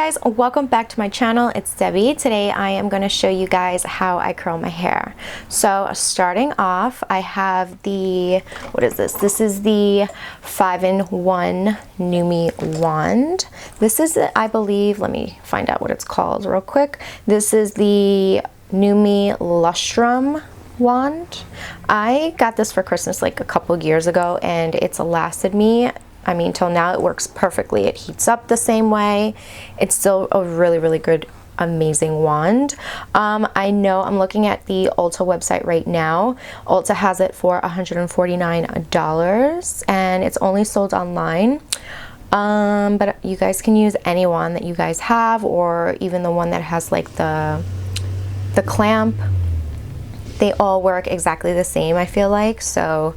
guys, welcome back to my channel. It's Debbie. Today I am going to show you guys how I curl my hair. So starting off, I have the, what is this? This is the 5-in-1 NUME wand. This is, I believe, let me find out what it's called real quick. This is the NUME Lustrum wand. I got this for Christmas like a couple years ago and it's lasted me, I mean, till now. It works perfectly. It heats up the same way. It's still a really good, amazing wand. I know I'm looking at the Ulta website right now. Ulta has it for $149 and it's only sold online. But you guys can use any one that you guys have, or even the one that has like the clamp. They all work exactly the same, I feel like. So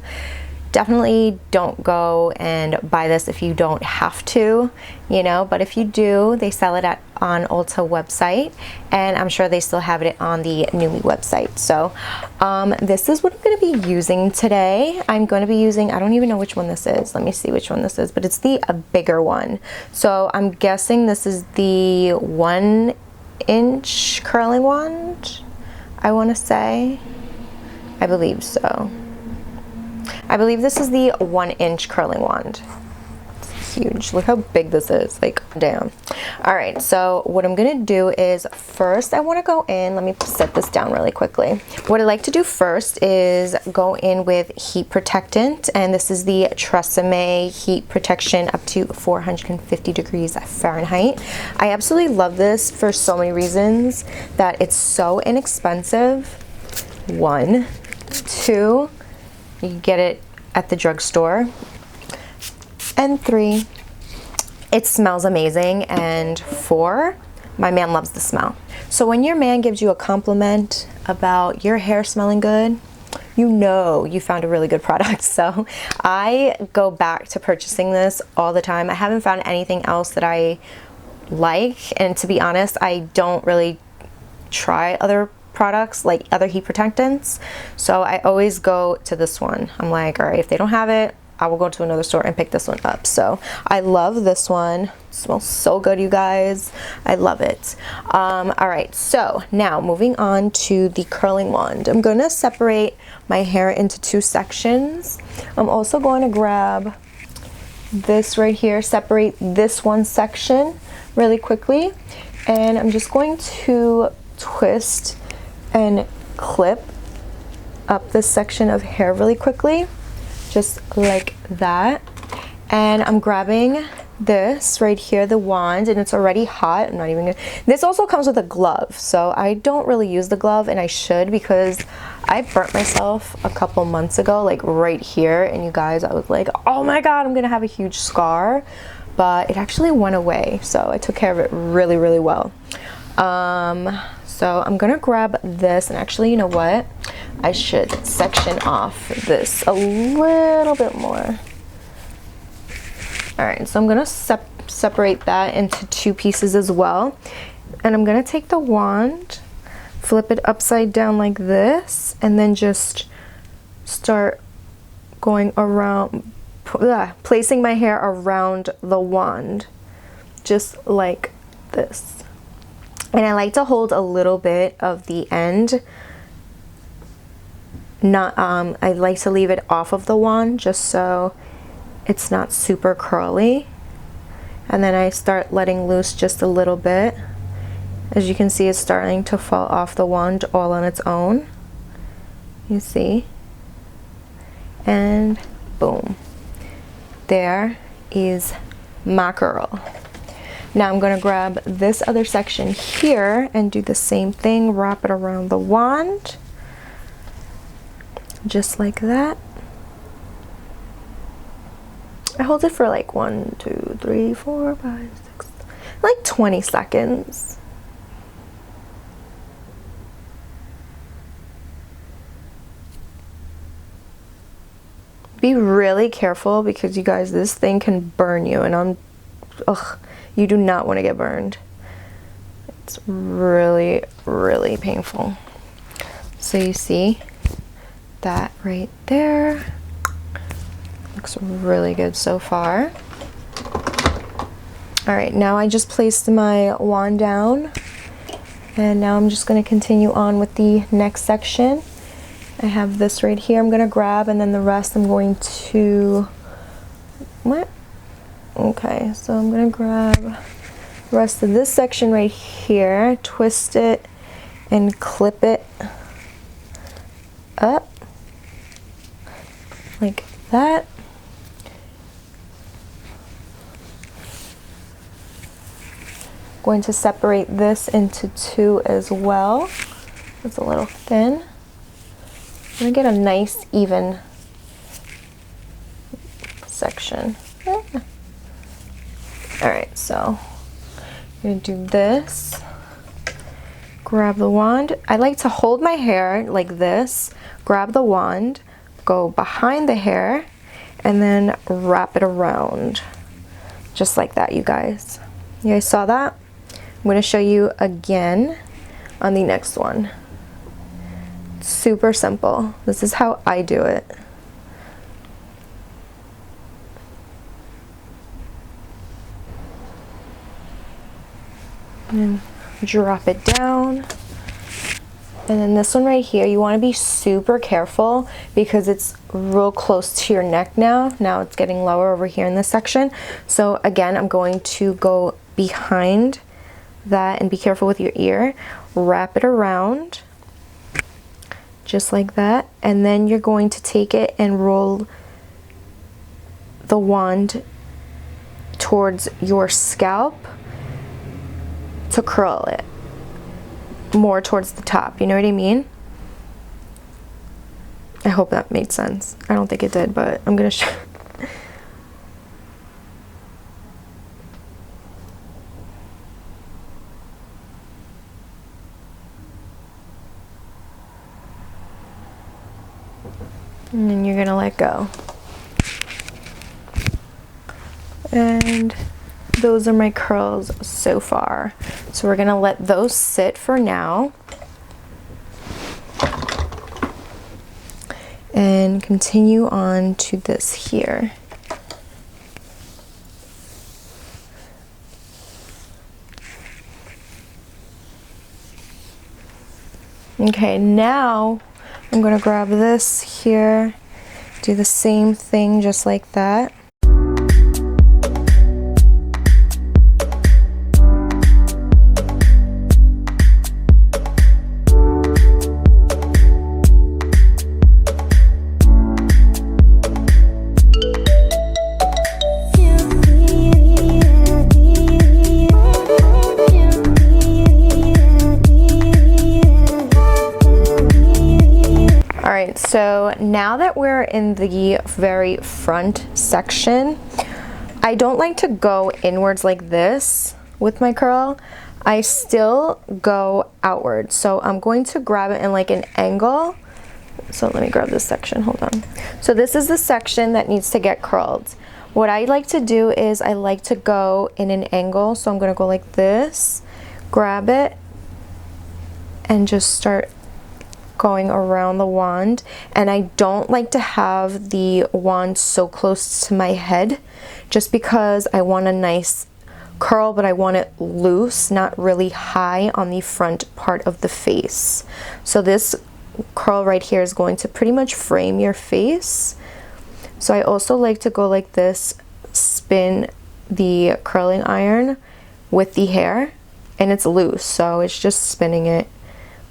definitely don't go and buy this if you don't have to, you know, but if you do, they sell it on Ulta website, and I'm sure they still have it on the NUME website. So this is what I'm going to be using today. I'm going to be using, I don't even know which one this is. Let me see which one this is, but it's the bigger one. So I'm guessing this is the 1-inch curling wand, I want to say. I believe so. I believe this is the 1-inch curling wand. It's huge. Look how big this is. Like, damn. All right, so what I'm gonna do is first I want to go in. Let me set this down really quickly. What I like to do first is go in with heat protectant, and this is the TRESEMME heat protection up to 450 degrees Fahrenheit. I absolutely love this for so many reasons. That it's so inexpensive. 1, 2. You can get it at the drugstore. And 3, it smells amazing. And 4, my man loves the smell. So when your man gives you a compliment about your hair smelling good, you know you found a really good product. So I go back to purchasing this all the time. I haven't found anything else that I like. And to be honest, I don't really try other products like other heat protectants, so I always go to this one. I'm like, all right, if they don't have it, I will go to another store and pick this one up. So I love this one. It smells so good, you guys. I love it. All right, so now moving on to the curling wand. I'm gonna separate my hair into 2 sections. I'm also going to grab this right here, separate this one section really quickly, and I'm just going to twist and clip up this section of hair really quickly, just like that. And I'm grabbing this right here, the wand, and it's already hot. I'm not even gonna, this also comes with a glove, so I don't really use the glove, and I should, because I burnt myself a couple months ago, like right here, and you guys, I was like, oh my god, I'm gonna have a huge scar, but it actually went away, so I took care of it really well. So I'm gonna grab this, and actually, you know what? I should section off this a little bit more. All right, so I'm gonna separate that into 2 pieces as well. And I'm gonna take the wand, flip it upside down like this, and then just start going around, placing my hair around the wand, just like this. And I like to hold a little bit of the end. I like to leave it off of the wand just so it's not super curly. And then I start letting loose just a little bit. As you can see, it's starting to fall off the wand all on its own. You see? And boom. There is my curl. Now I'm going to grab this other section here and do the same thing, wrap it around the wand, just like that. I hold it for like 1, 2, 3, 4, 5, 6, like 20 seconds. Be really careful, because you guys, this thing can burn you, and you do not want to get burned. It's really painful. So you see that right there. Looks really good so far. All right, now I just placed my wand down, and now I'm just going to continue on with the next section. I have this right here I'm going to grab, and then the rest I'm going to, what? Okay, so I'm going to grab the rest of this section right here, twist it, and clip it up like that. Going to separate this into two as well. It's a little thin. I'm gonna get a nice even section. All right, so I'm gonna do this. Grab the wand. I like to hold my hair like this, grab the wand, go behind the hair, and then wrap it around. Just like that, you guys. You guys saw that? I'm going to show you again on the next one. Super simple. This is how I do it. And drop it down. And then this one right here, you want to be super careful because it's real close to your neck now. Now it's getting lower over here in this section. So again, I'm going to go behind that, and be careful with your ear. Wrap it around just like that, and then you're going to take it and roll the wand towards your scalp to curl it more towards the top. You know what I mean? I hope that made sense. I don't think it did, but I'm gonna show. And then you're gonna let go. And those are my curls so far. So we're gonna let those sit for now. And continue on to this here. Okay, now I'm gonna grab this here, do the same thing just like that. So now that we're in the very front section, I don't like to go inwards like this with my curl. I still go outward. So I'm going to grab it in like an angle. So let me grab this section, hold on. So this is the section that needs to get curled. What I like to do is I like to go in an angle. So I'm gonna go like this, grab it, and just start going around the wand. And I don't like to have the wand so close to my head just because I want a nice curl, but I want it loose, not really high on the front part of the face. So this curl right here is going to pretty much frame your face. So I also like to go like this, spin the curling iron with the hair, and it's loose, so it's just spinning it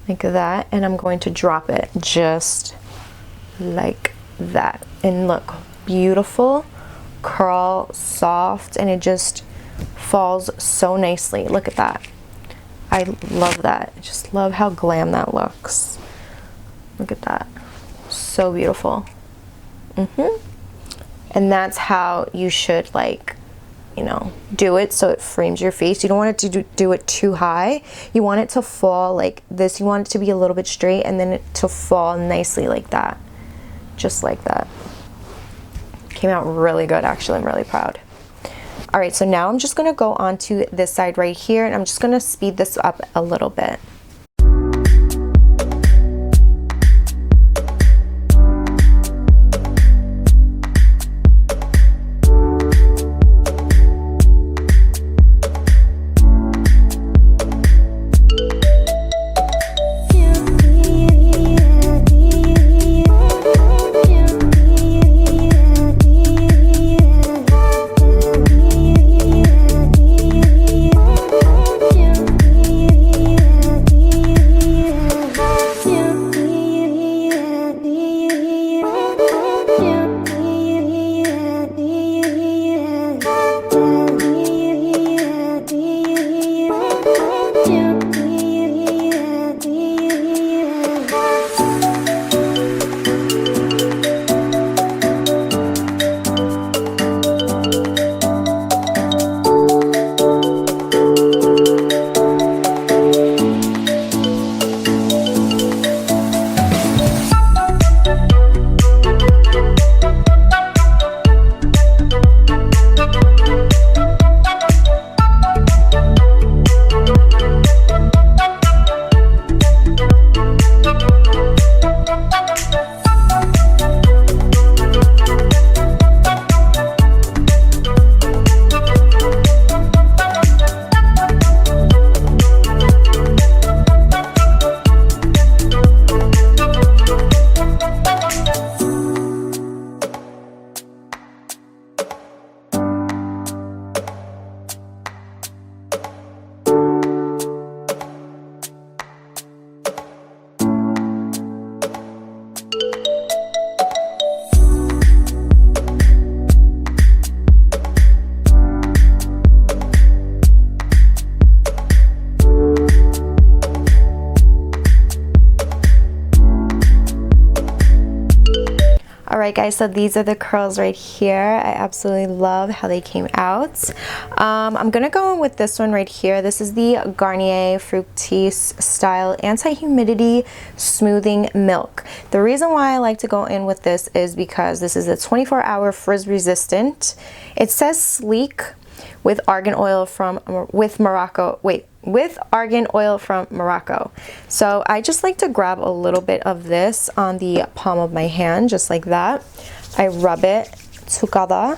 like that, and I'm going to drop it just like that. And look, beautiful curl, soft, and it just falls so nicely. Look at that. I love that. I just love how glam that looks. Look at that. So beautiful. And that's how you should, like, you know, do it so it frames your face. You don't want it to do it too high. You want it to fall like this. You want it to be a little bit straight, and then it to fall nicely like that. Just like that. Came out really good, actually. I'm really proud. All right, so now I'm just gonna go on to this side right here, and I'm just gonna speed this up a little bit. Alright guys, so these are the curls right here. I absolutely love how they came out. I'm gonna go in with this one right here. This is the Garnier Fructis Style Anti-Humidity Smoothing Milk. The reason why I like to go in with this is because this is a 24-hour frizz resistant. It says sleek with argan oil from argan oil from Morocco. So I just like to grab a little bit of this on the palm of my hand, just like that. I rub it together,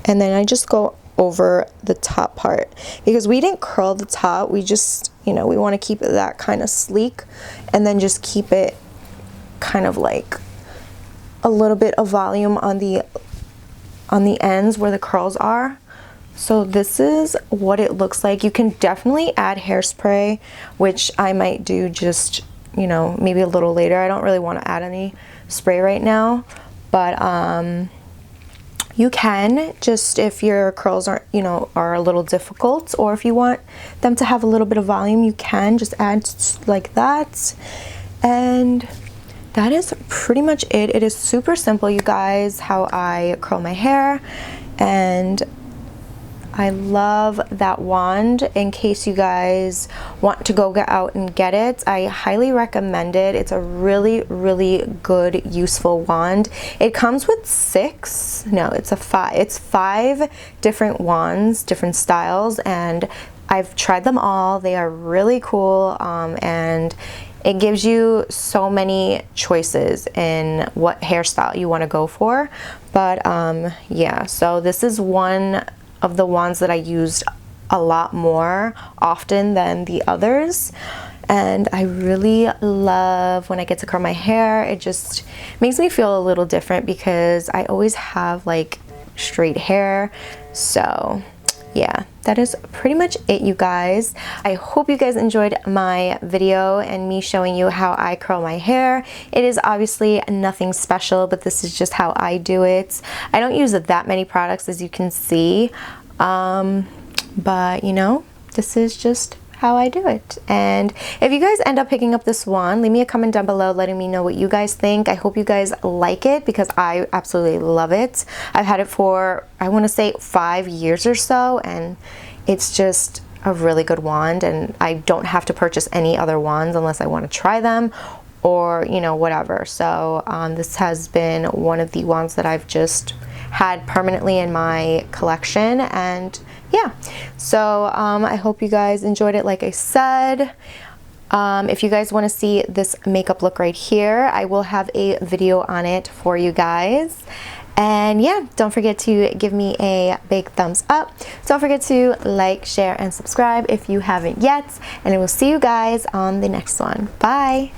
and then I just go over the top part, because we didn't curl the top. We just, you know, we want to keep it that kind of sleek, and then just keep it kind of like a little bit of volume on the ends where the curls are. So this is what it looks like. You can definitely add hairspray, which I might do just, you know, maybe a little later. I don't really want to add any spray right now, but you can, just if your curls aren't, you know, are a little difficult, or if you want them to have a little bit of volume, you can just add like that. And that is pretty much it. It is super simple, you guys, how I curl my hair. And I love that wand. In case you guys want to go get out and get it, I highly recommend it. It's a really, really good, useful wand. It comes with it's five different wands, different styles, and I've tried them all. They are really cool, and it gives you so many choices in what hairstyle you want to go for. But yeah, so this is one of the wands that I used a lot more often than the others, and I really love when I get to curl my hair. It just makes me feel a little different because I always have like straight hair. So yeah, that is pretty much it, you guys. I hope you guys enjoyed my video and me showing you how I curl my hair. It is obviously nothing special, but this is just how I do it. I don't use that many products, as you can see, but you know, this is just how I do it. And if you guys end up picking up this wand, leave me a comment down below letting me know what you guys think. I hope you guys like it, because I absolutely love it. I've had it for, I want to say, 5 years or so, and it's just a really good wand, and I don't have to purchase any other wands unless I want to try them, or you know, whatever. So this has been one of the wands that I've just had permanently in my collection. And yeah, so I hope you guys enjoyed it. Like I said, if you guys want to see this makeup look right here, I will have a video on it for you guys. And yeah, don't forget to give me a big thumbs up. Don't forget to like, share, and subscribe if you haven't yet. And I will see you guys on the next one. Bye.